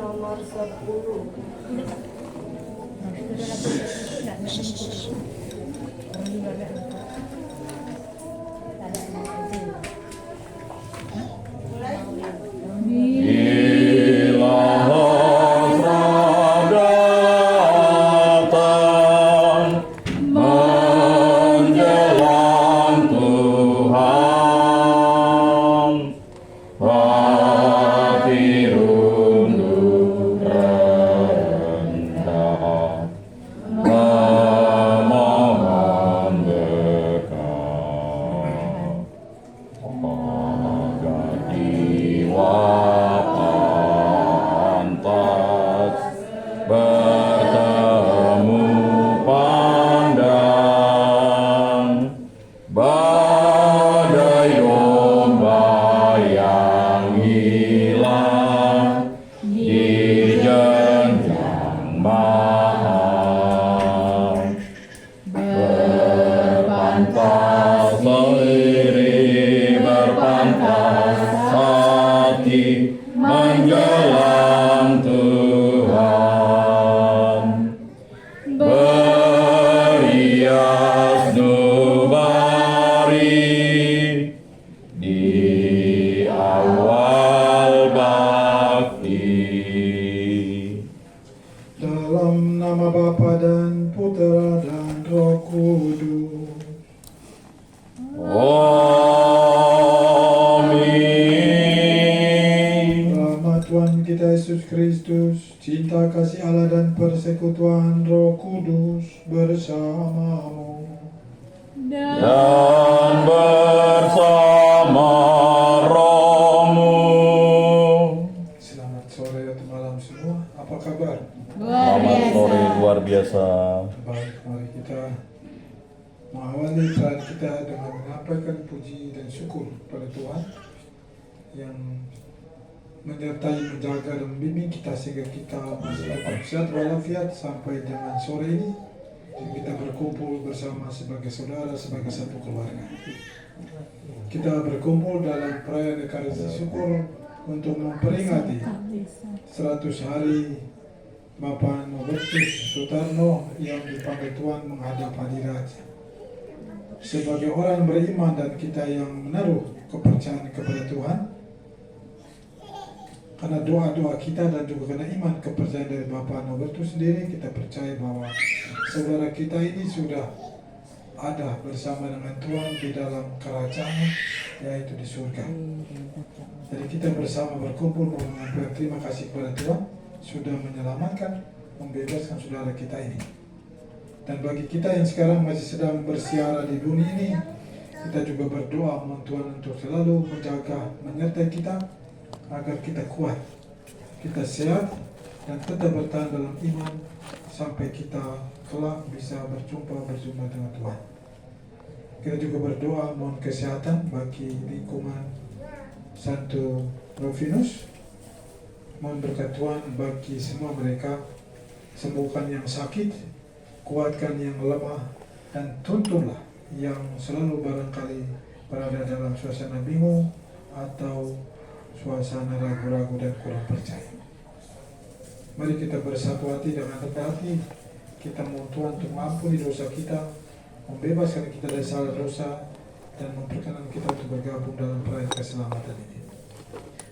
nomor 10. Menjelang Tuhan, berias nubari di awal bakti. Dalam nama Bapa dan Putera dan Roh Kudus. Tuhan kita Yesus Kristus, cinta kasih Allah dan persekutuan Roh Kudus bersamamu dan bersama rohmu. Selamat sore atau malam semua. Apa kabar? Selamat sore, luar biasa. Baik, mari kita mengawali perayaan kita dengan menyampaikan puji dan syukur pada Tuhan yang menyertai, menjaga dan membimbing kita sehingga kita masih dapat sehat walafiat sampai dengan sore ini kita berkumpul bersama sebagai saudara, sebagai satu keluarga. Kita berkumpul dalam perayaan Ekaristi syukur untuk memperingati 100 hari Bapak Nobertus Sutarno yang dipanggil Tuhan menghadap hadirat. Sebagai orang beriman dan kita yang menaruh kepercayaan kepada Tuhan, karena doa-doa kita dan juga karena iman kepercayaan dari Bapak Nobertus sendiri, kita percaya bahwa saudara kita ini sudah ada bersama dengan Tuhan di dalam kerajaan, yaitu di surga. Jadi kita bersama berkumpul mengucapkan terima kasih kepada Tuhan sudah menyelamatkan, membebaskan saudara kita ini. Dan bagi kita yang sekarang masih sedang bersiara di dunia ini, kita juga berdoa mohon Tuhan untuk selalu menjaga, menyertai kita agar kita kuat, kita sehat dan tetap bertahan dalam iman sampai kita kelak bisa berjumpa dengan Tuhan. Kita juga berdoa mohon kesehatan bagi lingkungan Santo Rufinus. Mohon berkat Tuhan bagi semua mereka, sembuhkan yang sakit, kuatkan yang lemah, dan tuntunlah yang selalu barangkali berada dalam suasana bingung atau suasana ragu-ragu dan kurang percaya. Mari kita bersatu hati dengan rendah hati. Kita mohon Tuhan untuk mengampuni dosa kita, membebaskan kita dari salah dosa, dan memperkenankan kita untuk bergabung dalam perayaan keselamatan ini.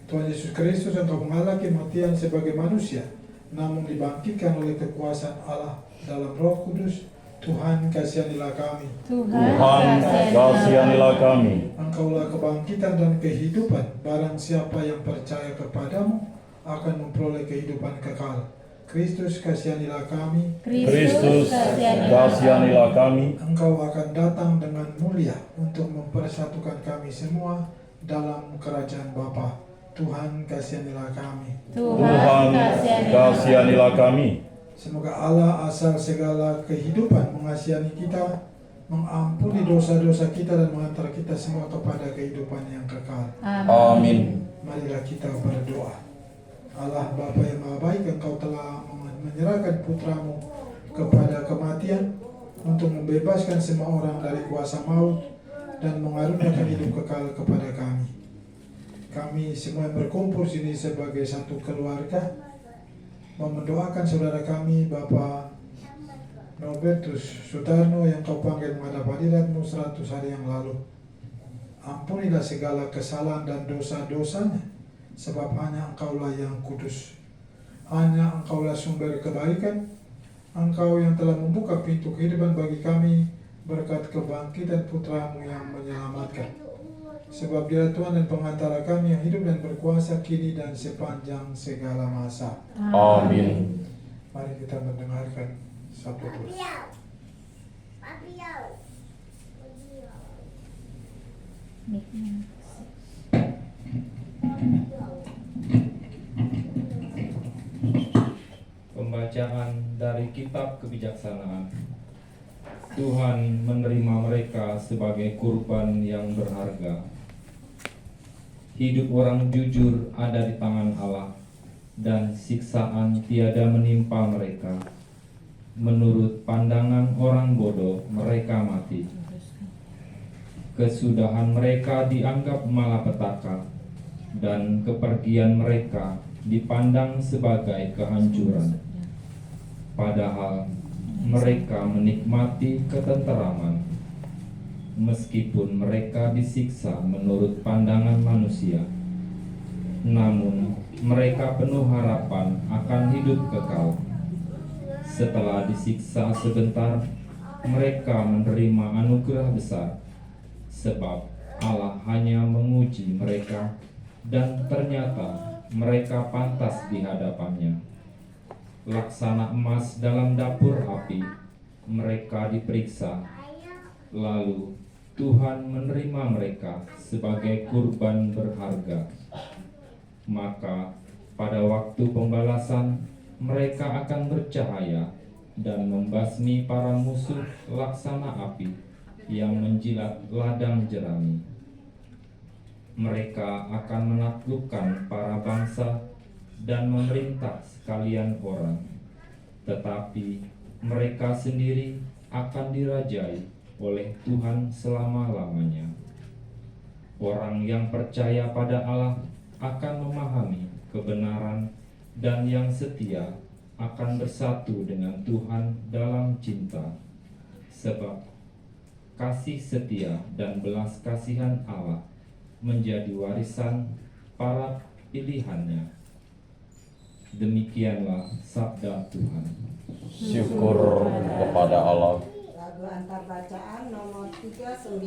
Tuhan Yesus Kristus Engkau mengalami kematian sebagai manusia, namun dibangkitkan oleh kekuasaan Allah dalam Roh Kudus. Tuhan kasihanilah kami. Tuhan kasihanilah kami. Engkaulah kebangkitan dan kehidupan. Barang siapa yang percaya kepadamu akan memperoleh kehidupan kekal. Kristus kasihanilah kami. Kristus kasihanilah kami. Engkau akan datang dengan mulia untuk mempersatukan kami semua dalam kerajaan Bapa. Tuhan kasihanilah kami. Tuhan kasihanilah kami. Semoga Allah asal segala kehidupan mengasihani kita, mengampuni dosa-dosa kita dan mengantar kita semua kepada kehidupan yang kekal. Amin. Marilah kita berdoa. Allah Bapa yang Maha Baik, Engkau telah menyerahkan putramu kepada kematian untuk membebaskan semua orang dari kuasa maut dan mengaruniakan hidup kekal kepada kami. Kami semua yang berkumpul sini sebagai satu keluarga, mau mendoakan saudara kami Bapak Norbertus Sutarno yang kau panggil menghadap hadirat-Mu 100 hari yang lalu. Ampunilah segala kesalahan dan dosa-dosanya, sebab hanya Engkaulah yang kudus. Hanya Engkaulah sumber kebaikan. Engkau yang telah membuka pintu kehidupan bagi kami berkat kebangkitan Putra-Mu yang menyelamatkan. Sebab Dia Tuhan dan pengantara kami yang hidup dan berkuasa kini dan sepanjang segala masa. Amin. Mari kita mendengarkan sabda Tuhan. Pembacaan dari Kitab Kebijaksanaan. Tuhan menerima mereka sebagai kurban yang berharga. Hidup orang jujur ada di tangan Allah, dan siksaan tiada menimpa mereka. Menurut pandangan orang bodoh, mereka mati. Kesudahan mereka dianggap malapetaka, dan kepergian mereka dipandang sebagai kehancuran. Padahal mereka menikmati ketenteraman, meskipun mereka disiksa menurut pandangan manusia. Namun mereka penuh harapan akan hidup kekal. Setelah disiksa sebentar, mereka menerima anugerah besar, sebab Allah hanya menguji mereka, dan ternyata mereka pantas di hadapannya. Laksana emas dalam dapur api, mereka diperiksa. Lalu Tuhan menerima mereka sebagai kurban berharga. Maka pada waktu pembalasan, mereka akan bercahaya dan membasmi para musuh laksana api yang menjilat ladang jerami. Mereka akan menaklukkan para bangsa dan memerintah sekalian orang, tetapi mereka sendiri akan dirajai oleh Tuhan selama-lamanya. Orang yang percaya pada Allah akan memahami kebenaran, dan yang setia akan bersatu dengan Tuhan dalam cinta, sebab kasih setia dan belas kasihan Allah menjadi warisan para pilihannya. Demikianlah sabda Tuhan. Syukur kepada Allah. Lagu antar bacaan nomor 39.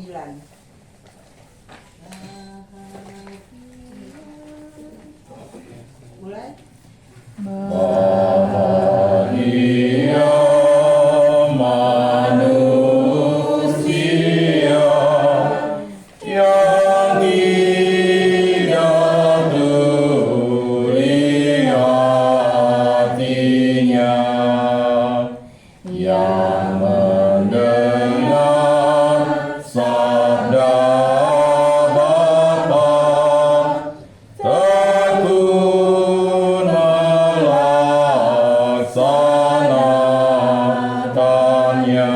Mulai. Bahagia manusia yang tidak tuli hatinya, yang mendengar sabda Bapa, tekun melaksanakannya.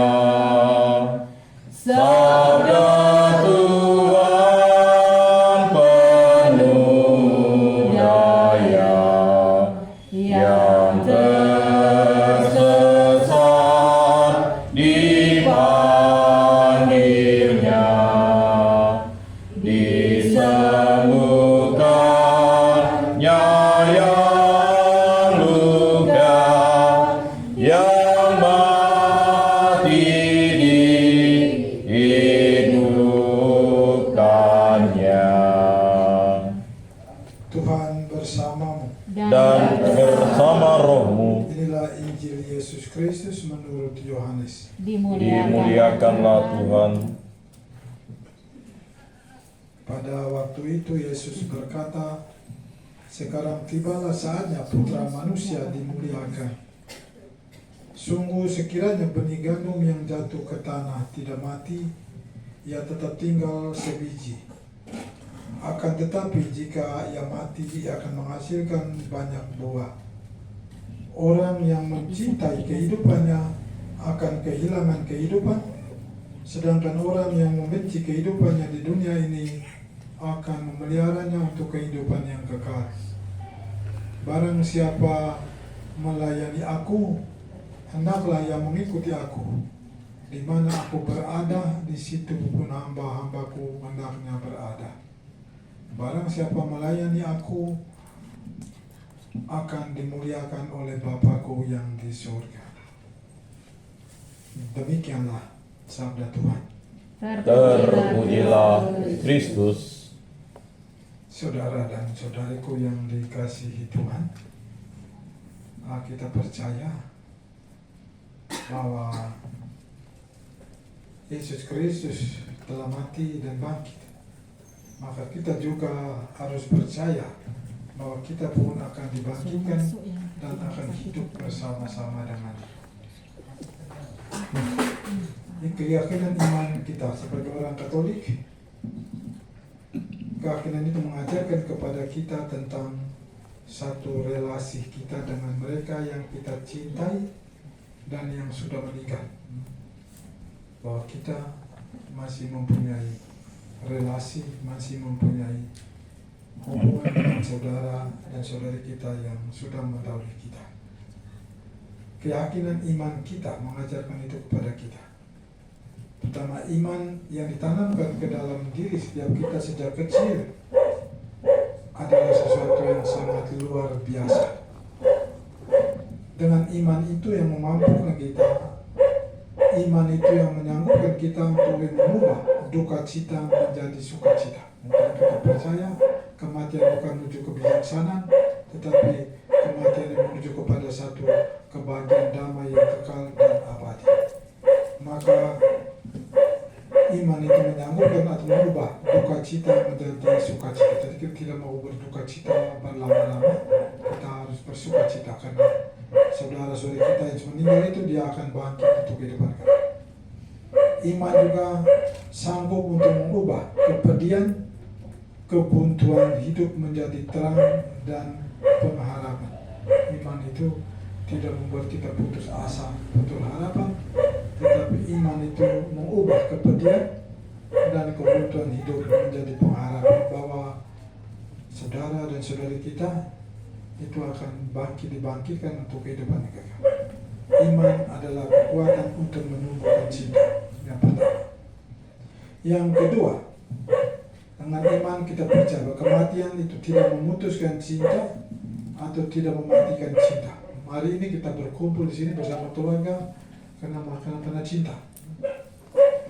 Sabda Tuhan penuh daya, yang tersesat dipanggilnya, disembuhkannya yang luka, yang mati dihidupkannya. Tuhan bersamamu. Dan bersama rohmu, Inilah Injil Yesus Kristus menurut Yohanes. dimuliakanlah Tuhan. Pada waktu itu Yesus berkata, "Sekarang tibalah saatnya Putra Manusia dimuliakan. Sungguh sekiranya benih gandum yang jatuh ke tanah tidak mati, ia tetap tinggal sebiji. Akan tetapi jika ia mati, ia akan menghasilkan banyak buah. Orang yang mencintai kehidupannya akan kehilangan kehidupan, sedangkan orang yang membenci kehidupannya di dunia ini akan memeliharanya untuk kehidupan yang kekal. Barang siapa melayani aku, hendaklah ia mengikuti aku. Di mana aku berada, di situ pun hamba-hambaku hendaknya berada. Barang siapa melayani aku, akan dimuliakan oleh Bapa-Ku yang di surga. Demikianlah sabda Tuhan. Terpujilah Kristus. Saudara dan saudariku yang dikasihi Tuhan, kita percaya bahwa Yesus Kristus telah mati dan bangkit. Maka kita juga harus percaya bahwa kita pun akan dibangkitkan dan akan hidup bersama-sama dengan ini keyakinan iman kita sebagai orang Katolik. Keyakinan itu mengajarkan kepada kita tentang satu relasi kita dengan mereka yang kita cintai dan yang sudah meninggal, bahwa kita masih mempunyai relasi, masih mempunyai hubungan dengan saudara dan saudari kita yang sudah mendahului kita. Keyakinan iman kita mengajarkan itu kepada kita. Pertama, iman yang ditanamkan ke dalam diri setiap kita sejak kecil adalah sesuatu yang sangat luar biasa. Dengan iman itu yang memampukan kita, iman itu yang menyanggupkan kita untuk mengubah duka cita menjadi sukacita. Karena kita percaya kematian bukan menuju kebijaksanaan, tetapi kematian yang menuju kepada satu kebahagiaan damai yang kekal dan abadi. Maka iman itu menyanggupkan atau mengubah duka cita menjadi sukacita. Jadi kita tidak mau berduka cita berlama-lama, kita harus bersuka cita karena saudara-saudari kita yang meninggal itu dia akan bangkit untuk kehidupan kami. Iman juga sanggup untuk mengubah kepedihan, kebuntuan hidup menjadi terang dan pengharapan. Iman itu tidak membuat kita putus asa, putus harapan, tetapi iman itu mengubah kepedihan dan kebuntuan hidup menjadi pengharapan bahwa saudara dan saudari kita itu akan dibangkitkan untuk kehidupan yang kekal. Iman adalah kekuatan untuk menumbuhkan cinta. Yang pertama. Yang kedua, dengan iman kita percaya bahwa kematian itu tidak memutuskan cinta atau tidak mematikan cinta. Hari ini kita berkumpul di sini bersama keluarga karena cinta.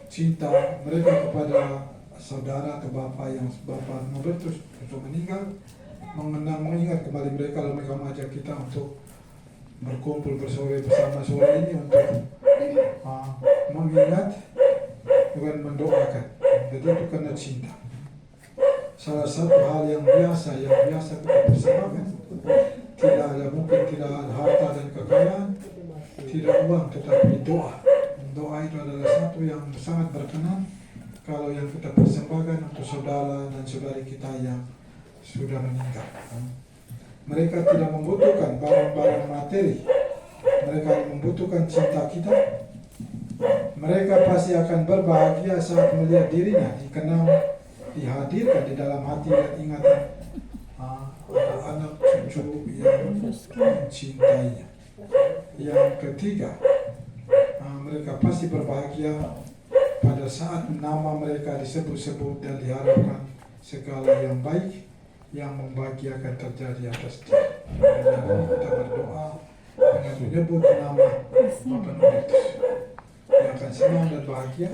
Cinta mereka kepada saudara atau bapak yang bapak Nobertus untuk meninggal, mengingat kembali mereka lalu mereka mengajak kita untuk berkumpul bersama sore ini untuk mengingat bukan mendoakan. Jadi itu karena cinta. Salah satu hal yang biasa kita persembahkan, mungkin tidak ada harta dan kekayaan, tidak uang, tetapi doa. Doa itu adalah satu yang sangat berkenan kalau yang kita persembahkan untuk saudara dan saudari kita yang sudah meninggal. Mereka tidak membutuhkan barang-barang materi, mereka membutuhkan cinta kita. Mereka pasti akan berbahagia saat melihat dirinya dikenal, dihadirkan di dalam hati dan ingatan anak cucu yang mencintainya. Yang ketiga, mereka pasti berbahagia pada saat nama mereka disebut-sebut dan diharapkan segala yang baik yang membahagiakan terjadi atas dia. Dan kita berdoa dengan menyebut nama Bapak Nobertus. Dia akan senang dan bahagia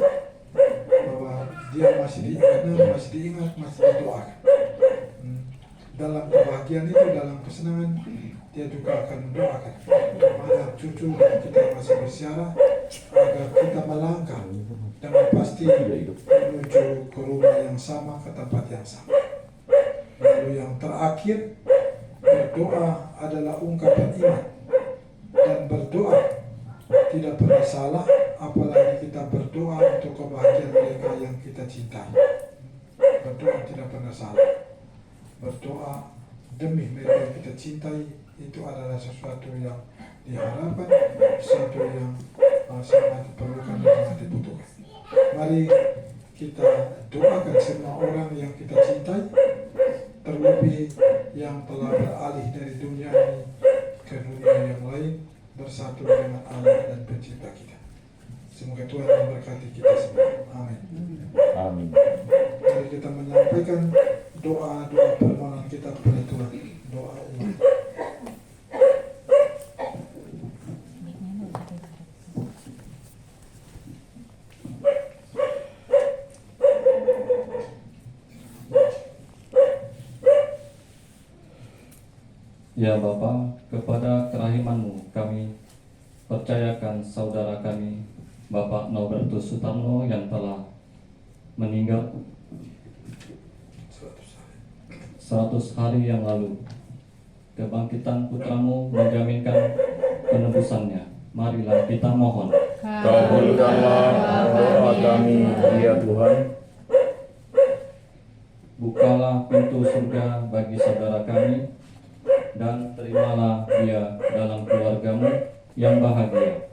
bahwa dia masih diingat, masih didoakan. Dalam kebahagiaan itu, dalam kesenangan, dia juga akan mendoakan anak cucu kita masih bersiarah agar kita melangkah dengan pasti menuju ke rumah yang sama, ke tempat yang sama. Lalu yang terakhir, berdoa adalah ungkapan iman, dan berdoa tidak pernah salah, apalagi kita berdoa untuk kebahagiaan mereka yang kita cintai. Berdoa tidak pernah salah. Berdoa demi mereka yang kita cintai itu adalah sesuatu yang diharapkan, sesuatu yang sangat diperlukan dan sangat dibutuhkan. Mari kita doakan semua orang yang kita cintai, terlebih yang telah beralih dari dunia ini ke dunia yang lain bersatu dengan Allah dan pencipta kita. Semoga Tuhan memberkati kita semua. Amin. Amin. Mari kita menyampaikan doa-doa permohonan kita kepada Tuhan. Doa umat. Ya Bapa, kepada kerahiman-Mu kami percayakan saudara kami Bapak Norbertus Sutarno yang telah meninggal 100 hari yang lalu. Kebangkitan putramu menjaminkan penebusannya. Marilah kita mohon. Kabulkanlah doa kami, ya Tuhan. Bukalah pintu surga bagi saudara kami, dan terimalah dia dalam keluargamu yang bahagia.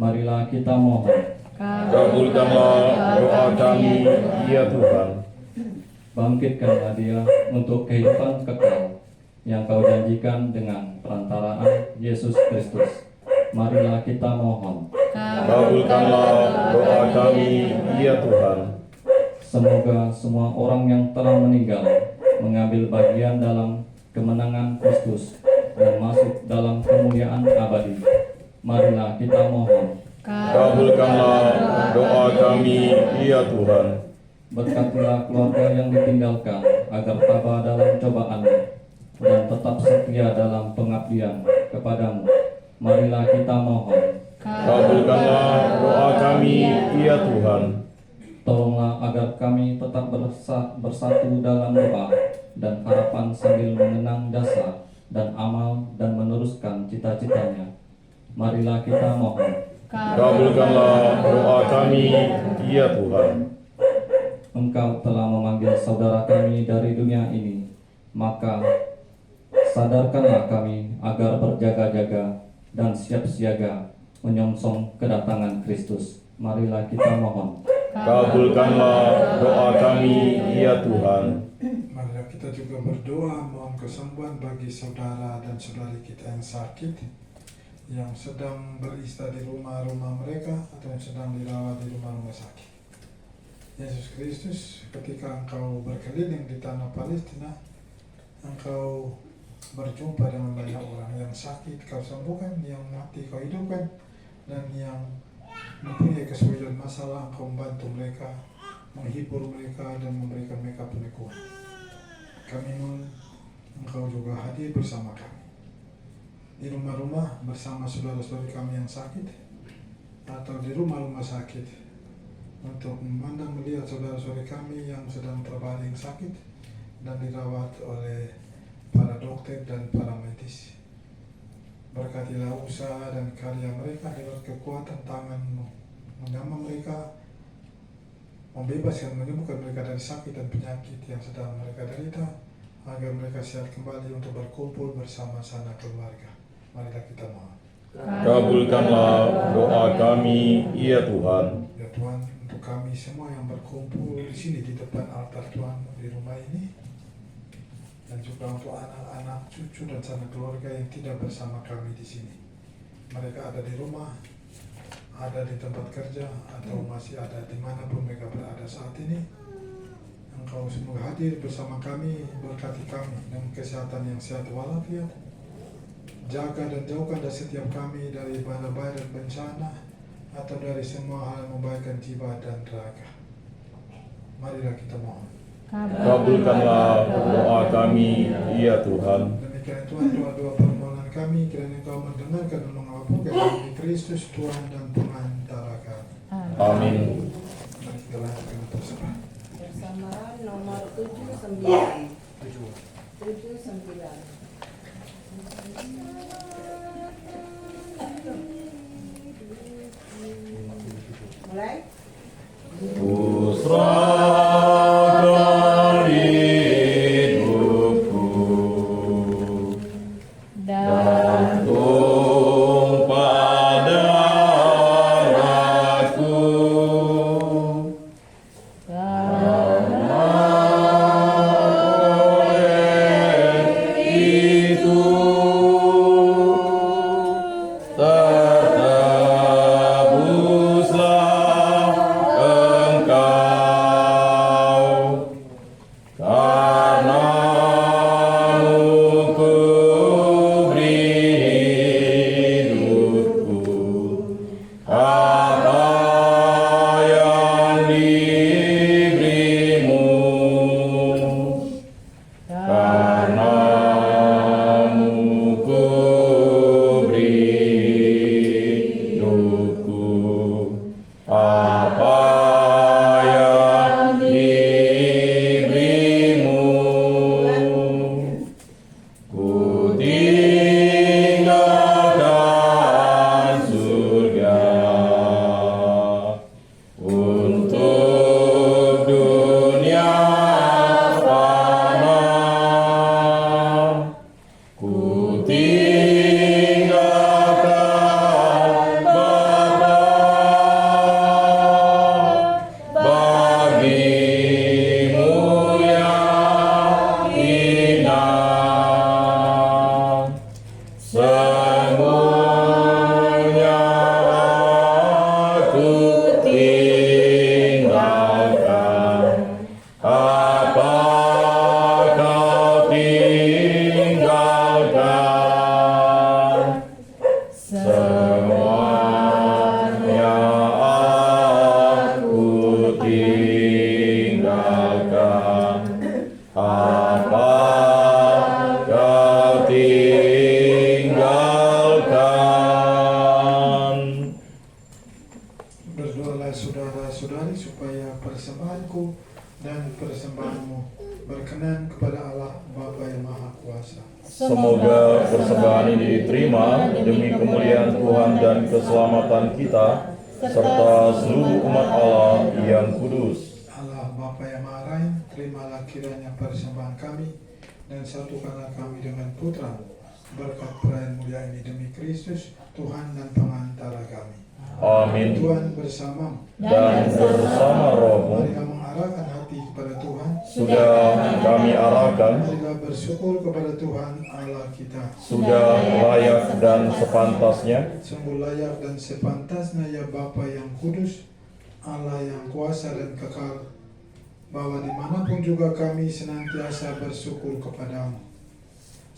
Marilah kita mohon. Kabulkanlah doa kami, ya Tuhan. Bangkitkanlah dia untuk kehidupan kekal yang kau janjikan dengan perantaraan Yesus Kristus. Marilah kita mohon. Kabulkanlah doa kami, ya Tuhan. Semoga semua orang yang telah meninggal mengambil bagian dalam kemenangan Kristus dan masuk dalam kemuliaan abadi. Marilah kita mohon. Kabulkanlah doa kami, ya Tuhan. Berkatilah keluarga yang ditinggalkan agar tabah dalam cobaan dan tetap setia dalam pengabdian kepadamu. Marilah kita mohon. Kabulkanlah doa kami, ya Tuhan. Tolonglah agar kami tetap bersatu dalam doa dan harapan sambil mengenang dasar dan amal dan meneruskan cita-citanya. Marilah kita mohon. Kabulkanlah doa kami, ya Tuhan. Engkau telah memanggil saudara kami dari dunia ini, maka sadarkanlah kami agar berjaga-jaga dan siap siaga menyongsong kedatangan Kristus. Marilah kita mohon. Kabulkanlah doa kami, ya Tuhan. Marilah kita juga berdoa mohon kesembuhan bagi saudara dan saudari kita yang sakit, yang sedang beristirahat di rumah-rumah mereka atau yang sedang dirawat di rumah-rumah sakit. Yesus Kristus, ketika Engkau berkeliling di tanah Palestina, Engkau berjumpa dengan banyak orang yang sakit, Kau sembuhkan, yang mati Kau hidupkan, dan yang mempunyai kesulitan masalah, Engkau membantu mereka, menghibur mereka, dan memberikan mereka penekuan. Kami mohon Engkau juga hadir bersama kami di rumah-rumah bersama saudara-saudari kami yang sakit, atau di rumah-rumah sakit, untuk memandang melihat saudara-saudari kami yang sedang terbaring sakit dan dirawat oleh para dokter dan para medis. Berkatilah usaha dan karya mereka dengan kekuatan tangan-Mu, menjamah mereka, membebaskan, menyembuhkan mereka dari sakit dan penyakit yang sedang mereka derita, agar mereka sehat kembali untuk berkumpul bersama sanak keluarga. Marilah kita mohon. Kabulkanlah doa kami, ya Tuhan. Ya Tuhan, untuk kami semua yang berkumpul di sini di depan altar Tuhan di rumah ini, dan juga untuk anak-anak, cucu dan sanak keluarga yang tidak bersama kami di sini. Mereka ada di rumah, ada di tempat kerja, atau masih ada dimanapun mereka berada saat ini. Engkau semoga hadir bersama kami, berkati kami dengan kesehatan yang sehat walafiat. Jaga dan jauhkan dari setiap kami dari bahaya dan bencana, atau dari semua hal yang membahayakan jiwa dan raga. Marilah kita mohon. Kabulkanlah doa kami, ya Tuhan. Demikian Tuhan, doa-doa permohonan kami, kiranya Engkau mendengarkan dan mengabulkan demi Kristus Tuhan dan pengantara kami. Amin. Mari kita lanjutkan berserah. Persamaan nomor 79. 79. Mulai. Kuserahkan hidupku dan pada aku, karena oleh itu semuanya aku tinggalkan. Apa kau tinggalkan? Semuanya aku tinggalkan. Apa kau tinggalkan? Berdoalah saudara-saudari supaya persembahanku dan persembahanmu berkenan kepada Allah Bapa yang Maha Kuasa. Semoga persembahan ini diterima demi kemuliaan Tuhan dan keselamatan kita, serta seluruh umat Allah yang kudus. Allah Bapa yang Maha Rahim, terimalah kiranya persembahan kami dan satukanlah kami dengan Putra berkat perayaan mulia ini demi Kristus, Tuhan dan pengantara kami. Amin. Tuhan bersamamu. Dan bersama rohmu Marilah mengarahkan hati kepada Tuhan. sudah kami arahkan, Marilah bersyukur kepada Tuhan Allah kita. sudah layak dan sepantasnya. Sungguh layak dan sepantasnya ya Bapa yang kudus, Allah yang kuasa dan kekal, bahwa dimanapun juga kami senantiasa bersyukur kepadamu.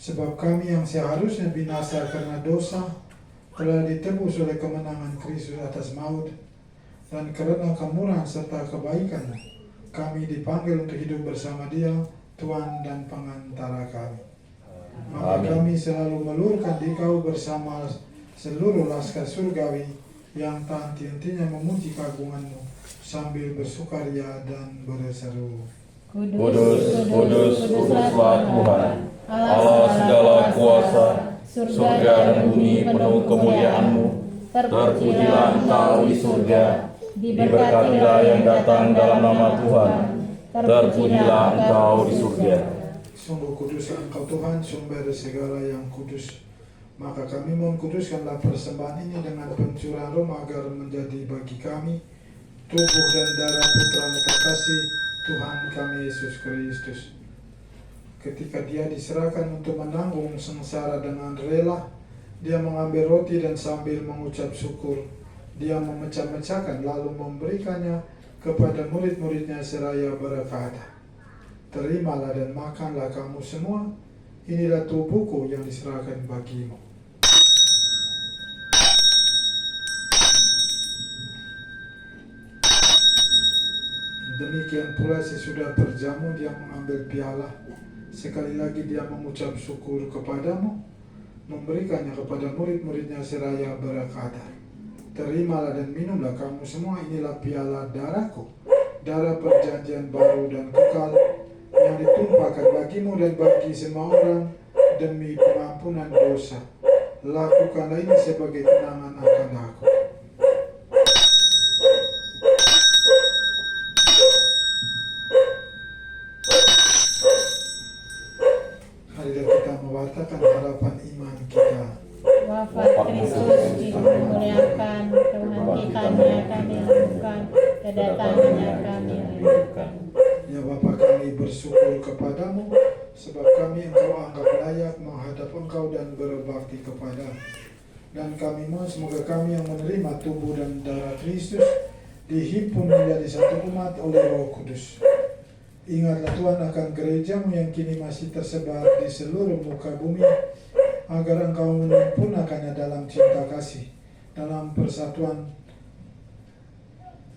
Sebab kami yang seharusnya binasa karena dosa, telah ditebus oleh kemenangan Kristus atas maut, dan karena kemurahan serta kebaikan, kami dipanggil untuk hidup bersama Dia, Tuhan dan pengantara kami. Maka Amin. kami selalu melurkan Dikau bersama seluruh laskar surgawi yang tak henti-hentinya memuji keagungan-Mu sambil bersukaria dan berseru. Kudus, kudus, kuduslah Tuhan, Allah segala kuasa, surga dan bumi penuh kemuliaan-Mu. Terpujilah Engkau di surga, diberkatilah yang datang dalam nama Tuhan. Terpujilah Engkau di surga. Sungguh kudus Engkau Tuhan, sumber segala yang kudus. Maka kami mohon kuduskanlah persembahan ini dengan pencurahan roh agar menjadi bagi kami tubuh dan darah Putra-Mu terkasih, Tuhan kami Yesus Kristus. Ketika Dia diserahkan untuk menanggung sengsara dengan rela, Dia mengambil roti dan sambil mengucap syukur, Dia memecah-mecahkan lalu memberikannya kepada murid-muridnya seraya berkata, "Terimalah dan makanlah kamu semua, inilah tubuhku yang diserahkan bagimu." Demikian pula sesudah berjamu Dia mengambil piala, sekali lagi Dia mengucap syukur kepadamu, memberikannya kepada murid-muridnya seraya berkata, "Terimalah dan minumlah kamu semua, inilah piala darahku, darah perjanjian baru dan kekal, yang ditumpahkan bagimu dan bagi semua orang demi pengampunan dosa. Lakukanlah ini sebagai kenangan akan aku." Marilah kita mewartakan harapan iman kita. Wafat Kristus dimuliakan, Tuhan kita kami lakukan, kedatangannya kami rindukan. Ya Bapa, kami bersyukur kepadamu, sebab kami Engkau anggap layak menghadap Engkau dan berbakti kepadamu. Dan kami mohon semoga kami yang menerima tubuh dan darah Kristus dihimpun menjadi satu umat oleh Roh Kudus. Ingatlah Tuhan akan gerejamu yang kini masih tersebar di seluruh muka bumi, agar Engkau menyempurnakannya dalam cinta kasih, dalam persatuan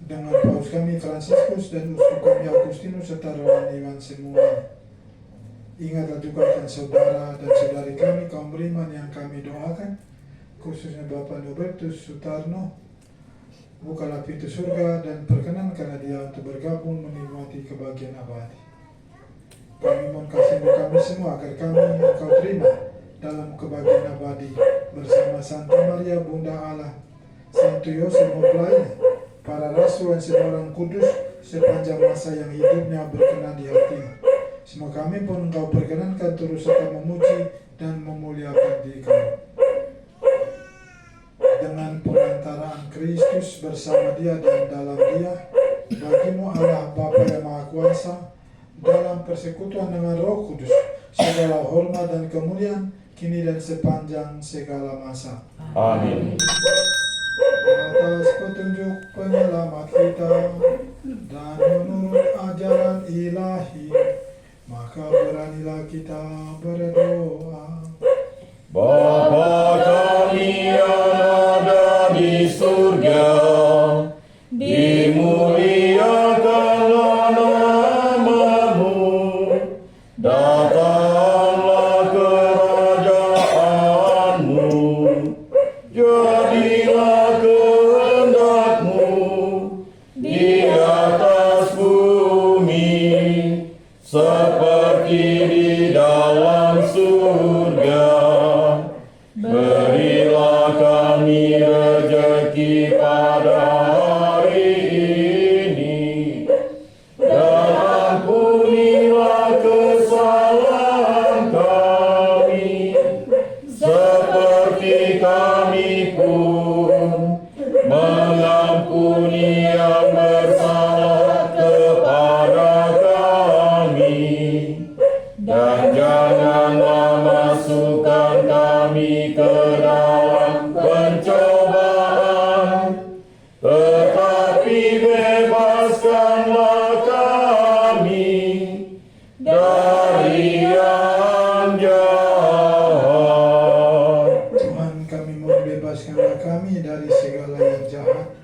dengan Paus kami Fransiskus dan Uskup kami Agustinus serta rohani iman semua. Ingatlah juga akan saudara dan saudari kami kaum beriman yang kami doakan, khususnya Bapak Nobertus Sutarno. Bukalah pintu surga dan perkenankanlah dia untuk bergabung menikmati kebahagiaan abadi. Kami mohon kasih kami semua agar kami Engkau terima dalam kebahagiaan abadi bersama Santa Maria Bunda Allah, Santo Yosef mempelainya, para rasul dan semua orang kudus sepanjang masa yang hidupnya berkenan di hatimu. Semoga kami pun Engkau perkenankan terus serta memuji dan memuliakan diri kami. Dengan pengantaraan Kristus bersama Dia dan dalam Dia, bagimu Allah Bapa yang Maha Kuasa, dalam persekutuan dengan Roh Kudus, segala hormat dan kemuliaan kini dan sepanjang segala masa. Amin. Atas petunjuk penyelamat kita dan menurut ajaran ilahi, maka beranilah kita berdoa. Bapa kami yang ada di surga, dimuliakanlah nama-Mu, datanglah kerajaan-Mu, jadilah kehendak-Mu di atas bumi seperti di dalam surga. Berilah kami rezeki pada hari ini, dan ampunilah kesalahan kami, seperti kami pun mengampuni yang bersalah kepada kami. Dan janganlah masukkan kami ke dalam pencobaan, tetapi bebaskanlah kami dari yang jahat. Tuhan, kami mohon bebaskanlah kami dari segala yang jahat.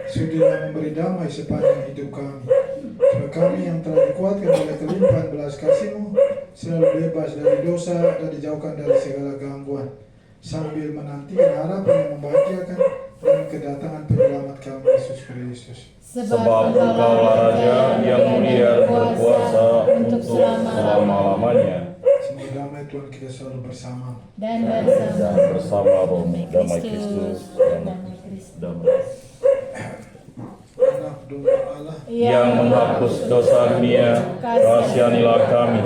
Sudilah memberi damai sepanjang hidup kami. Supaya kami yang telah dikuatkan oleh kelimpahan belas kasih-Mu selalu bebas dari dosa dan dijauhkan dari segala gangguan, sambil menantikan harapan yang membahagiakan dan kedatangan penyelamat kami Yesus Kristus. Sebab Engkaulah Raja yang mulia berkuasa untuk selama-lamanya. Semoga damai Tuhan kita selalu bersama. Dan Dan bersama roh damai Kristus, damai Kristus. Anak domba Allah, Yang menghapus dosa dunia, kasihanilah kami.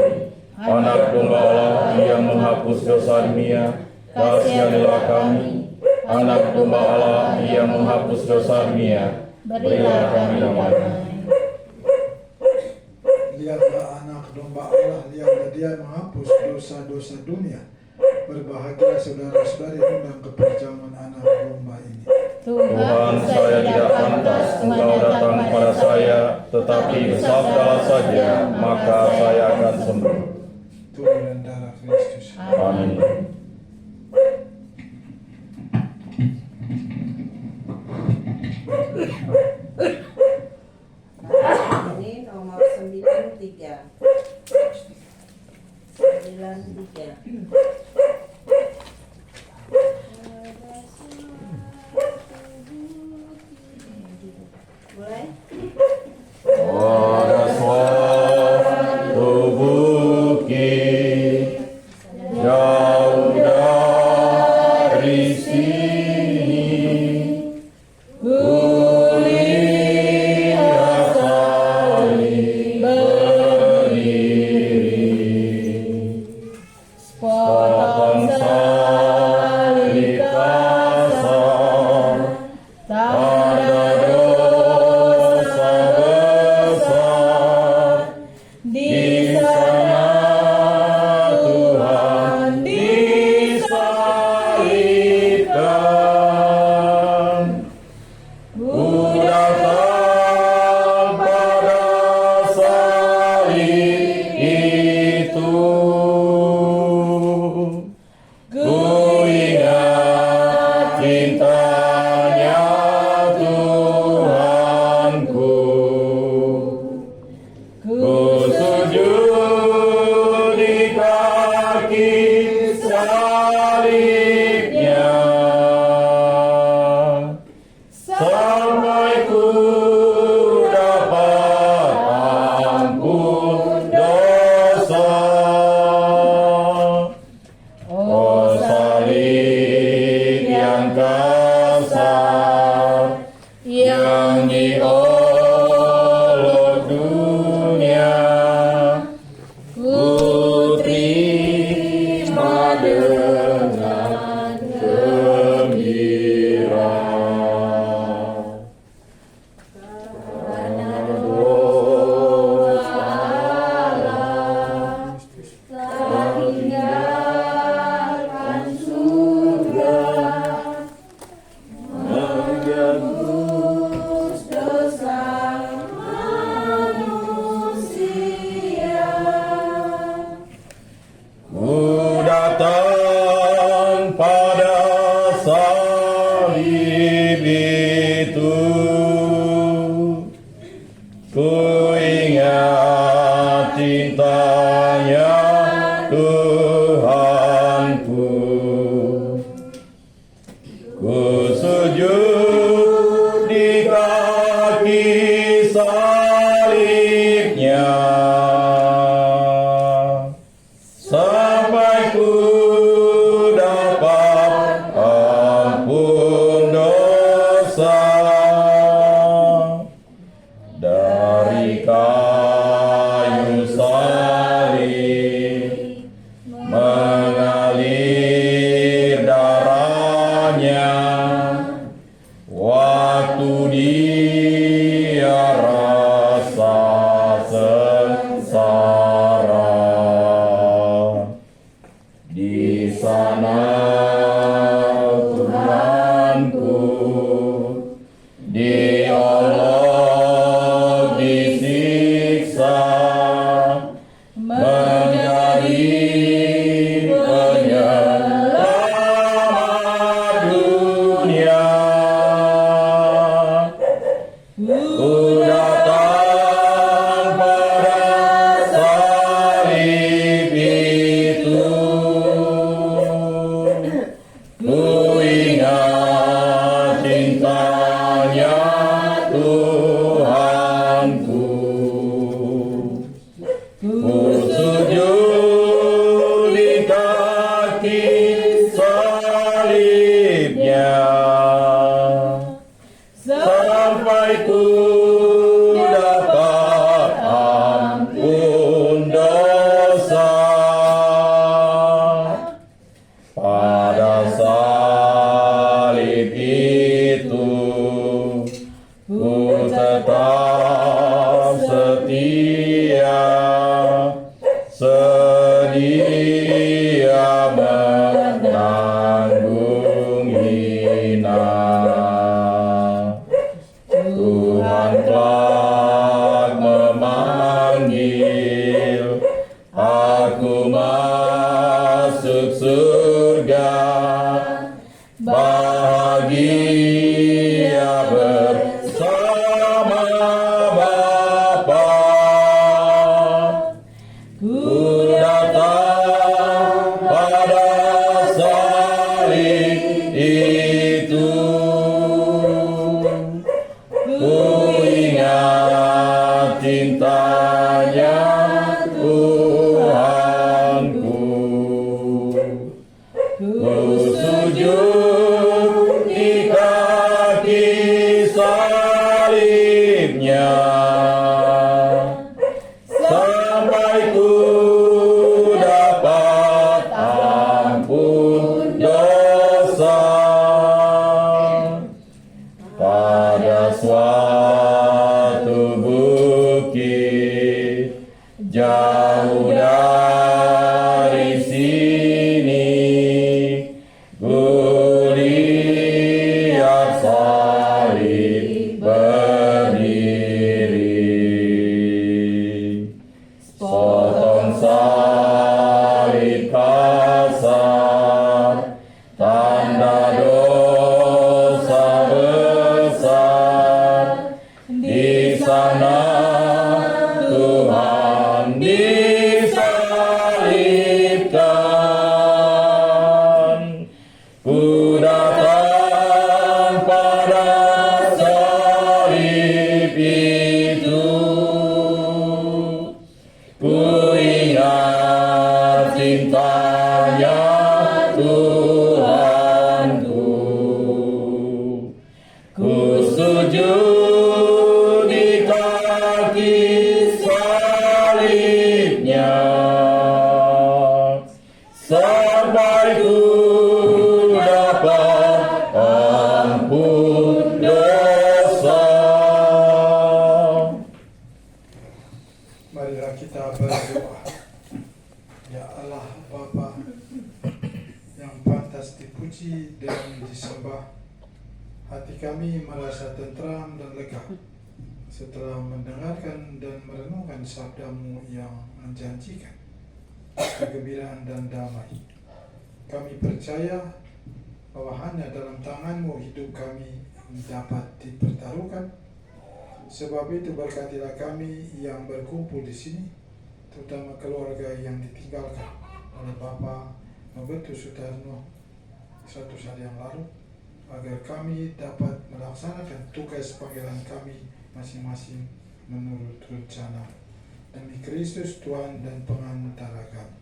Anak domba Allah yang menghapus dosa dunia, kasihanilah kami. Anak domba Allah yang menghapus dosa dunia, berilah kami damai. lihatlah anak domba Allah yang dia menghapus dosa-dosa dunia. Berbahagia saudara-saudari undang ke perjamuan anak domba ini. Tuhan, saya tidak pantas Engkau datang pada saya, tetapi bersabdalah saja, maka saya akan sembuh. Tuhan dan darah Kristus. Amin. Ini nomor 93. 93. Mulai. Pada suatu bukit jauh dari sini, kulihat salib berdiri. Potong salib kasar, tanda dosa besar. Di sana Tuhan disalibkan. Ku datang pada salib itu. Ku ingat cintanya Tuhanku. Ku sujud di kaki salibnya. Ku sujud di kaki salibnya, sampai ku dapat ampun dosa. Dari kayu salib mengalir darahnya, waktu dia rasa sengsara. Di sana Tuhanku diolok, disiksa, menjadi penyelamat dunia. Ku datang pada salib itu, ku ingat cintanya Tuhanku. Ku sujud di kaki salibnya, sampai ku dapat ampun dosa. Pada salib itu ku tetap setia, sedia menanggung hina. Tuhan telah memanggil aku masuk surga, bahagia bersama Bapa. Ku datang pada salib itu, ku ingat cintanya Tuhanku. Ku sujud di kaki salibnya, sampai ku dapat ampun dosa. Pada suatu bukit jauh dari sini, ku lihat salib berdiri. Potong salib kasar, tanda dosa besar. Di sana Tuhan disalibkan. Ku datang pada salib itu, ku ingat cintanya Tuhanku. Ku sujud di kaki salibnya, sampai ku dapat ampun dosa. Marilah kita berdoa. Ya Allah Bapa yang pantas dipuji dan disembah, hati kami merasa tentram dan lega setelah mendengarkan dan merenungkan sabda-Mu yang menjanjikan kegembiraan dan damai. Kami percaya bahwa hanya dalam tangan-Mu hidup kami dapat dipertaruhkan. Sebab itu berkatilah kami yang berkumpul di sini, terutama keluarga yang ditinggalkan oleh Bapak Nobertus Sutarno 1 hari yang lalu, agar kami dapat melaksanakan tugas panggilan kami masing-masing menurut rencana. Demi Kristus Tuhan dan pengantara kami.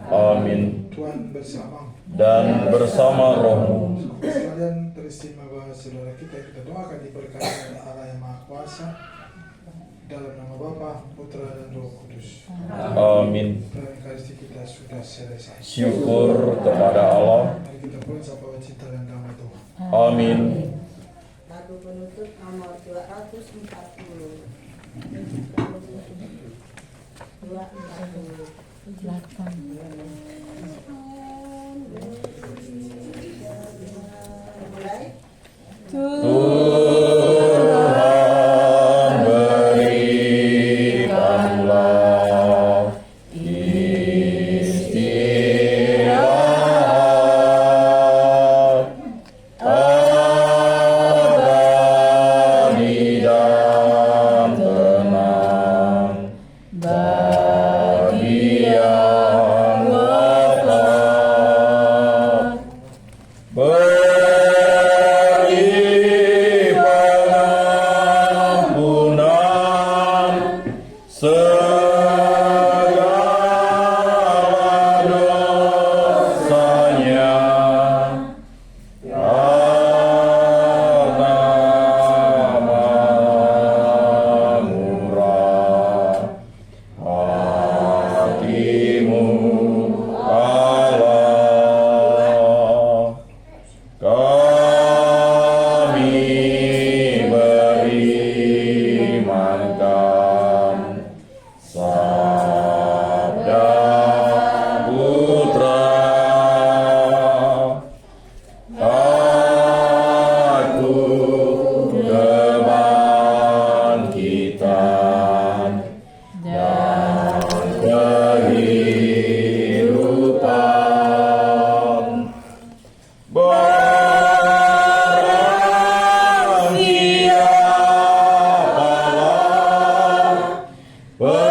Amin. Tuhan bersama. Dan bersama rohmu. Sekalian teristimewa saudara kita doakan diberkati oleh Allah yang Maha Kuasa. Dalam nama Bapa, Putra dan Roh Kudus. Amin. Eucharistia kita sudah selesai. Syukur kepada Allah. Mari kita pulang sampai cinta dan damai Tuhan. Amin. Lagu penutup nomor 240. 240. Belakang. Mulai. Tuhan berikanlah istirahat abadi dan tenang bagi yang wafat. Beri pengampunan segala dosanya, karena murah hatimu Allah. Kami berimankan sabda Putra, aku kebangkitan dan kehidupan. Barang siapa